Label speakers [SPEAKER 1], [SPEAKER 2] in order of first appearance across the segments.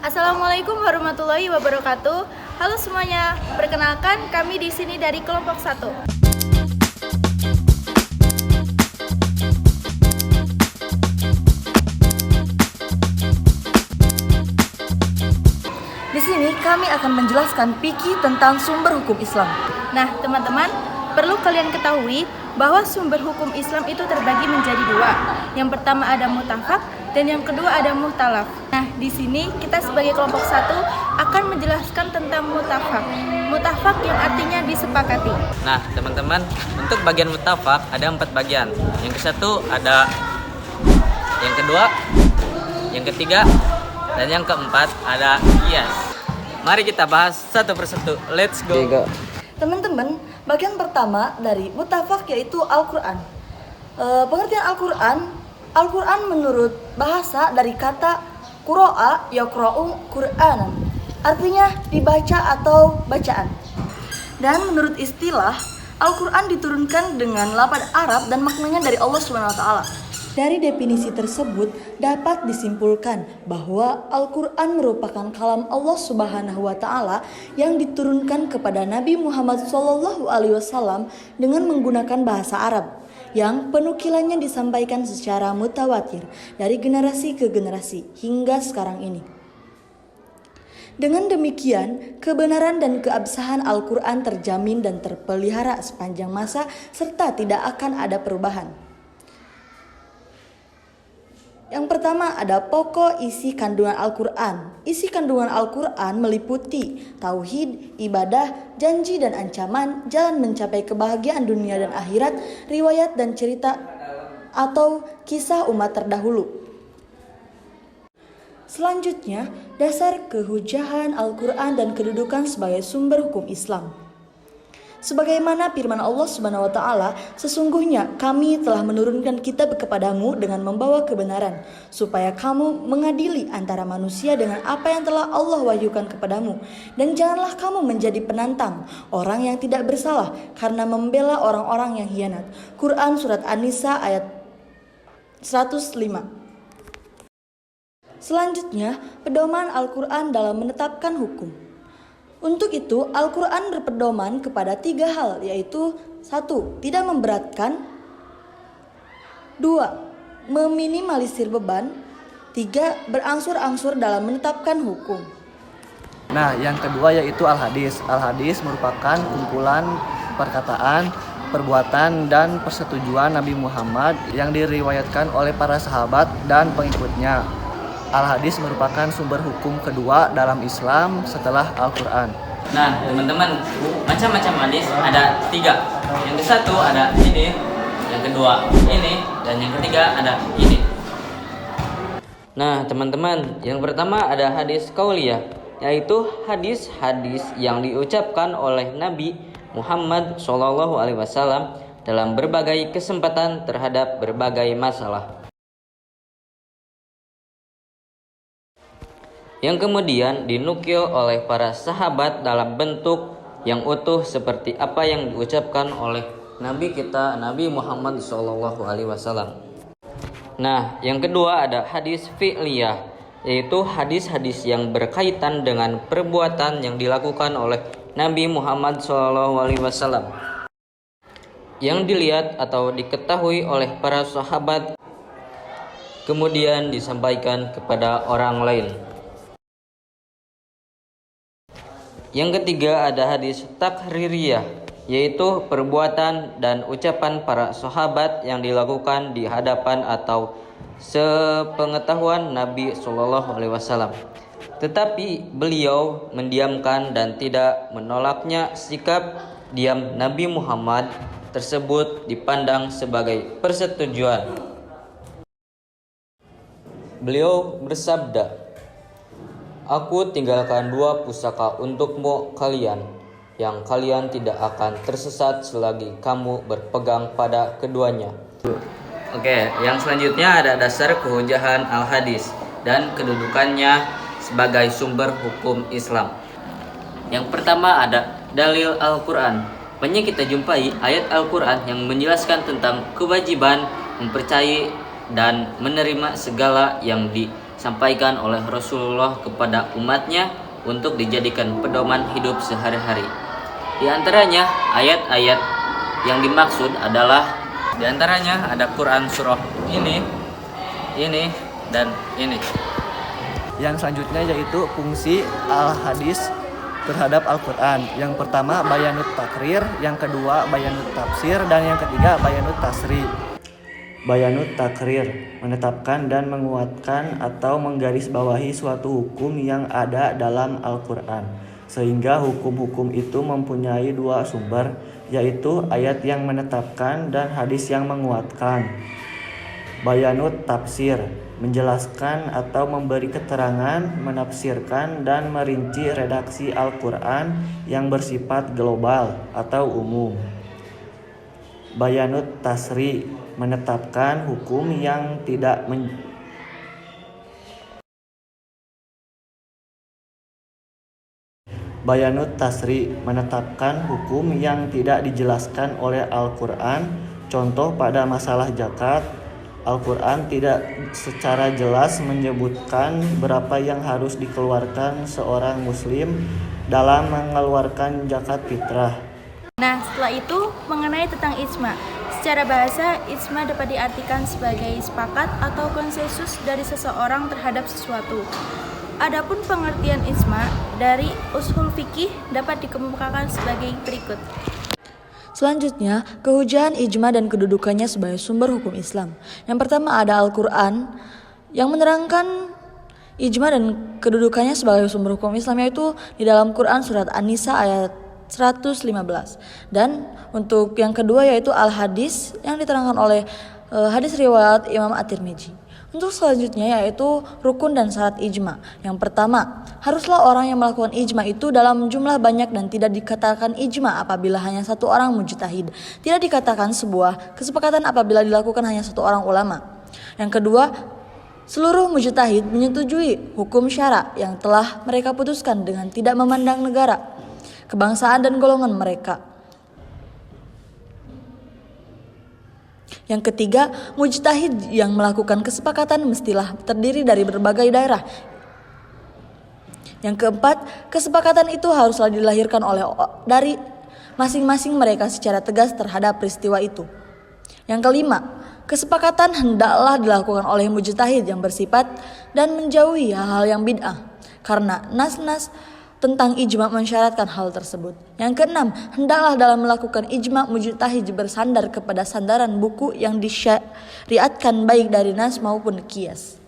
[SPEAKER 1] Assalamualaikum warahmatullahi wabarakatuh. Halo semuanya, perkenalkan kami di sini dari kelompok 1.
[SPEAKER 2] Di sini kami akan menjelaskan fikih tentang sumber hukum Islam.
[SPEAKER 1] Nah, teman-teman, perlu kalian ketahui bahwa sumber hukum Islam itu terbagi menjadi 2. Yang pertama ada mutafak dan yang kedua ada muhtalaf. Nah, di sini kita sebagai kelompok 1 akan menjelaskan tentang mutafak. Mutafak yang artinya disepakati.
[SPEAKER 3] Nah, teman-teman, untuk bagian mutafak ada 4 bagian. Yang ke-1 ada, yang kedua, yang ketiga, dan yang keempat ada qiyas. Mari kita bahas satu persatu. Let's go.
[SPEAKER 2] Teman-teman, bagian pertama dari mutafak yaitu Al-Quran. Pengertian Al-Quran menurut bahasa dari kata qura'a yaqra'u Qur'anan, artinya dibaca atau bacaan. Dan menurut istilah, Al-Quran diturunkan dengan lafaz Arab dan maknanya dari Allah SWT. Dari definisi tersebut dapat disimpulkan bahwa Al-Quran merupakan kalam Allah Subhanahu wa Ta'ala yang diturunkan kepada Nabi Muhammad SAW dengan menggunakan bahasa Arab, yang penukilannya disampaikan secara mutawatir dari generasi ke generasi hingga sekarang ini. Dengan demikian, kebenaran dan keabsahan Al-Quran terjamin dan terpelihara sepanjang masa serta tidak akan ada perubahan. Yang pertama ada pokok isi kandungan Al-Quran. Isi kandungan Al-Quran meliputi tauhid, ibadah, janji dan ancaman, jalan mencapai kebahagiaan dunia dan akhirat, riwayat dan cerita atau kisah umat terdahulu. Selanjutnya, dasar kehujahan Al-Quran dan kedudukan sebagai sumber hukum Islam. Sebagaimana firman Allah Subhanahu wa Ta'ala, sesungguhnya kami telah menurunkan kitab kepadamu dengan membawa kebenaran, supaya kamu mengadili antara manusia dengan apa yang telah Allah wahyukan kepadamu. Dan janganlah kamu menjadi penantang orang yang tidak bersalah karena membela orang-orang yang hianat. Quran Surat An-Nisa ayat 105. Selanjutnya, pedoman Al-Quran dalam menetapkan hukum. Untuk itu, Al-Quran berpedoman kepada 3 hal, yaitu 1. Tidak memberatkan, 2. Meminimalisir beban, 3. Berangsur-angsur dalam menetapkan hukum.
[SPEAKER 4] Nah, yang kedua yaitu Al-Hadis. Al-Hadis merupakan kumpulan perkataan, perbuatan, dan persetujuan Nabi Muhammad yang diriwayatkan oleh para sahabat dan pengikutnya. Al-Hadis merupakan sumber hukum kedua dalam Islam setelah Al-Quran.
[SPEAKER 3] Nah, teman-teman, macam-macam hadis ada 3. Yang ke-1 ada ini, yang kedua ini, dan yang ketiga ada ini. Nah, teman-teman, yang pertama ada hadis qauliyah, yaitu hadis-hadis yang diucapkan oleh Nabi Muhammad SAW dalam berbagai kesempatan terhadap berbagai masalah. Yang kemudian dinukil oleh para sahabat dalam bentuk yang utuh seperti apa yang diucapkan oleh Nabi kita, Nabi Muhammad SAW. Nah, yang kedua ada hadis fi'liyah, yaitu hadis-hadis yang berkaitan dengan perbuatan yang dilakukan oleh Nabi Muhammad SAW, yang dilihat atau diketahui oleh para sahabat, kemudian disampaikan kepada orang lain. Yang ketiga ada hadis takririyah, yaitu perbuatan dan ucapan para sahabat yang dilakukan di hadapan atau sepengetahuan Nabi SAW. Tetapi beliau mendiamkan dan tidak menolaknya. Sikap diam Nabi Muhammad tersebut dipandang sebagai persetujuan. Beliau bersabda, "Aku tinggalkan 2 pusaka untukmu kalian, yang kalian tidak akan tersesat selagi kamu berpegang pada keduanya." Oke, yang selanjutnya ada dasar kehujahan al-hadis dan kedudukannya sebagai sumber hukum Islam. Yang pertama ada dalil Al-Quran. Banyak kita jumpai ayat Al-Quran yang menjelaskan tentang kewajiban mempercayai dan menerima segala yang disampaikan oleh Rasulullah kepada umatnya untuk dijadikan pedoman hidup sehari-hari. Di antaranya ayat-ayat yang dimaksud adalah di antaranya ada Quran surah ini dan ini.
[SPEAKER 4] Yang selanjutnya yaitu fungsi al-hadis terhadap Al-Quran. Yang pertama bayanut takrir, yang kedua bayanut tafsir, dan yang ketiga bayanut tasri. Bayanut takrir, menetapkan dan menguatkan atau menggarisbawahi suatu hukum yang ada dalam Al-Quran, sehingga hukum-hukum itu mempunyai dua sumber, yaitu ayat yang menetapkan dan hadis yang menguatkan. Bayanut tafsir, menjelaskan atau memberi keterangan, menafsirkan dan merinci redaksi Al-Quran yang bersifat global atau umum. Bayanut tasri, menetapkan hukum yang tidak Bayanut tasri, menetapkan hukum yang tidak dijelaskan oleh Al-Quran. Contoh pada masalah zakat, Al-Quran tidak secara jelas menyebutkan berapa yang harus dikeluarkan seorang muslim dalam mengeluarkan zakat fitrah.
[SPEAKER 1] Nah, setelah itu mengenai tentang ijma. Secara bahasa, ijma dapat diartikan sebagai sepakat atau konsensus dari seseorang terhadap sesuatu. Adapun pengertian ijma dari ushul fikih dapat dikemukakan sebagai berikut.
[SPEAKER 2] Selanjutnya, kehujahan ijma dan kedudukannya sebagai sumber hukum Islam. Yang pertama ada Al-Quran yang menerangkan ijma dan kedudukannya sebagai sumber hukum Islam, yaitu di dalam Quran surat An-Nisa ayat 115. Dan untuk yang kedua yaitu Al-Hadis yang diterangkan oleh hadis riwayat Imam At-Tirmidzi. Untuk selanjutnya yaitu rukun dan syarat ijma. Yang pertama, haruslah orang yang melakukan ijma itu dalam jumlah banyak dan tidak dikatakan ijma apabila hanya satu orang mujtahid. Tidak dikatakan sebuah kesepakatan apabila dilakukan hanya satu orang ulama. Yang kedua, seluruh mujtahid menyetujui hukum syara yang telah mereka putuskan dengan tidak memandang negara, kebangsaan dan golongan mereka. Yang ketiga, mujtahid yang melakukan kesepakatan mestilah terdiri dari berbagai daerah. Yang keempat, kesepakatan itu haruslah dilahirkan dari masing-masing mereka secara tegas terhadap peristiwa itu. Yang kelima, kesepakatan hendaklah dilakukan oleh mujtahid yang bersifat dan menjauhi hal-hal yang bid'ah, karena nas-nas tentang ijma mensyaratkan hal tersebut. Yang keenam, hendaklah dalam melakukan ijma mujtahid bersandar kepada sandaran buku yang disyariatkan baik dari nas maupun qiyas.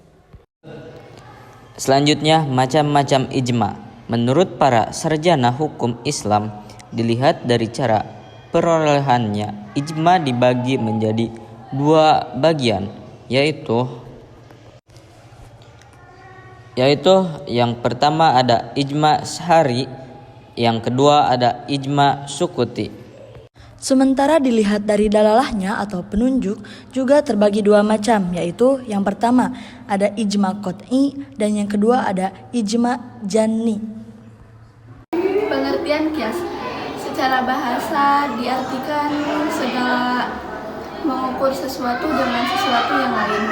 [SPEAKER 3] Selanjutnya, macam-macam ijma. Menurut para sarjana hukum Islam, dilihat dari cara perolehannya, ijma dibagi menjadi dua bagian, yaitu yang pertama ada ijma syari, yang kedua ada ijma sukuti.
[SPEAKER 2] Sementara dilihat dari dalalahnya atau penunjuk juga terbagi dua macam, yaitu yang pertama ada ijma qot'i dan yang kedua ada ijma janni.
[SPEAKER 1] Pengertian kias secara bahasa diartikan segala mengukur sesuatu dengan sesuatu yang lain.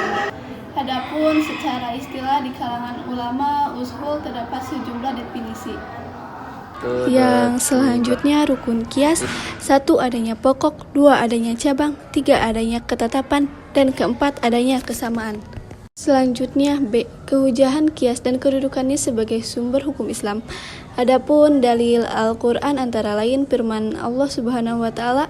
[SPEAKER 1] Adapun secara istilah di kalangan ulama ushul terdapat sejumlah definisi.
[SPEAKER 5] Yang selanjutnya rukun kias, 1 adanya pokok, 2 adanya cabang, 3 adanya ketetapan, dan keempat adanya kesamaan. Selanjutnya B. Kehujahan kias dan kedudukannya sebagai sumber hukum Islam. Adapun dalil Al-Quran antara lain firman Allah Subhanahu wa Ta'ala,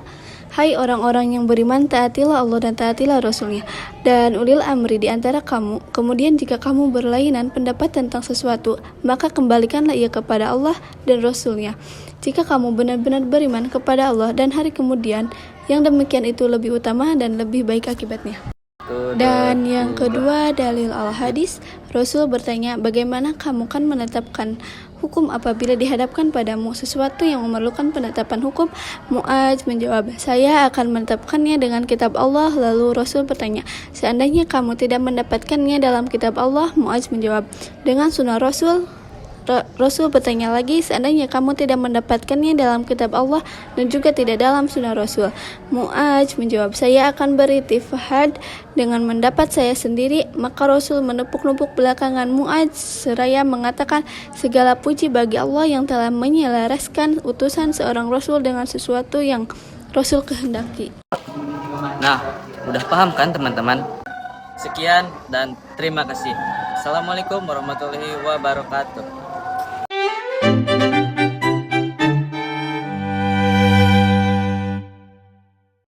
[SPEAKER 5] "Hai orang-orang yang beriman, taatilah Allah dan taatilah Rasulnya, dan ulil amri di antara kamu. Kemudian jika kamu berlainan pendapat tentang sesuatu, maka kembalikanlah ia kepada Allah dan Rasulnya. Jika kamu benar-benar beriman kepada Allah dan hari kemudian, yang demikian itu lebih utama dan lebih baik akibatnya." Dan yang kedua dalil al-hadis, Rasul bertanya, "Bagaimana kamu kan menetapkan hukum apabila dihadapkan padamu sesuatu yang memerlukan penetapan hukum?" Mu'adz menjawab, "Saya akan menetapkannya dengan kitab Allah." Lalu Rasul bertanya, "Seandainya kamu tidak mendapatkannya dalam kitab Allah?" Mu'adz menjawab, "Dengan sunnah Rasul." Rasul bertanya lagi, seandainya kamu tidak mendapatkannya dalam kitab Allah dan juga tidak dalam sunnah Rasul. Mu'adz menjawab, saya akan beritifad dengan mendapat saya sendiri. Maka Rasul menepuk-nepuk belakangan Mu'adz seraya mengatakan, segala puji bagi Allah yang telah menyelaraskan utusan seorang Rasul dengan sesuatu yang Rasul kehendaki.
[SPEAKER 3] Nah, udah paham kan teman-teman? Sekian dan terima kasih. Assalamualaikum warahmatullahi wabarakatuh.